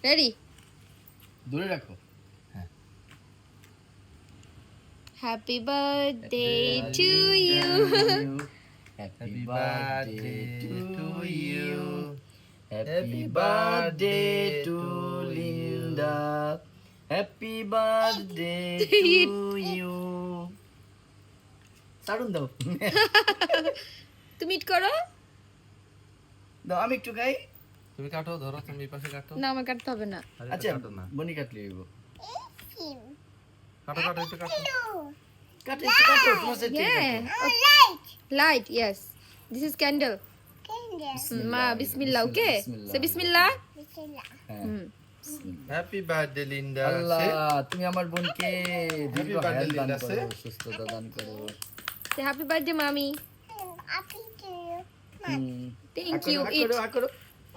Ready? দূরে রাখো। হ্যাঁ। Happy birthday to you. Happy birthday to you. Happy birthday to Linda. Happy birthday to you. সারুন দাও। তুমি ইট করো। দাও আমি একটু গাই। তুমি কাটো, ধরো, তুমি এই পাশে কাটো। না, আমার কাটতে হবে না। আরে আচ্ছা কাটো না, বনি কাটলে দিব। কাটো কাটো, একটু কাটো। কাটো একটু কাটো তোমার সাথে Yeah. Light, yes. This is candle. Ma, bismillah, okay? Say bismillah. হ্যাঁ। Happy birthday Linda. আল্লাহ তুমি আমার বোনকে দীর্ঘ birthday, হায়াত দান লিন্ডা, করো, say. সুস্থতা দান করো। Say happy birthday, mommy. Thank you. Eat. করো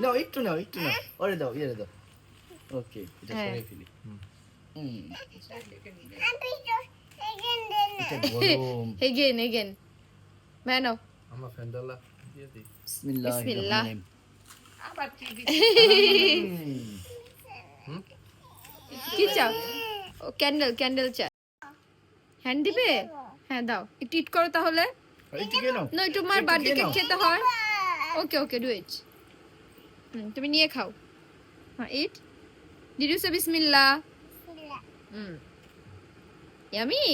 নাও একটু নাও ওরে দাও ইয়ে দাও। ওকে এটা হ্যাঁ। সরাই ফেলি। এটা গরম। Again. Mano. আমার ফ্যান্ডালা দিয়ে দিই। বিসমিল্লাহির বিসমিল্লাহ। রহমানির রহিম। কি চাও? ও ক্যান্ডেল চাও। হ্যান্ড দিবে? হ্যাঁ দাও। একটু ইট করো তাহলে। একটু খেয়ে নাও। না, একটু মার একটু বার্থডে খেয়ে কেক নাও। খেতে হয়। Okay do it. তুমি নিয়ে খাও। হ্যাঁ, ইট। ডিড ইউ সে বিসমিল্লাহ? Yummy.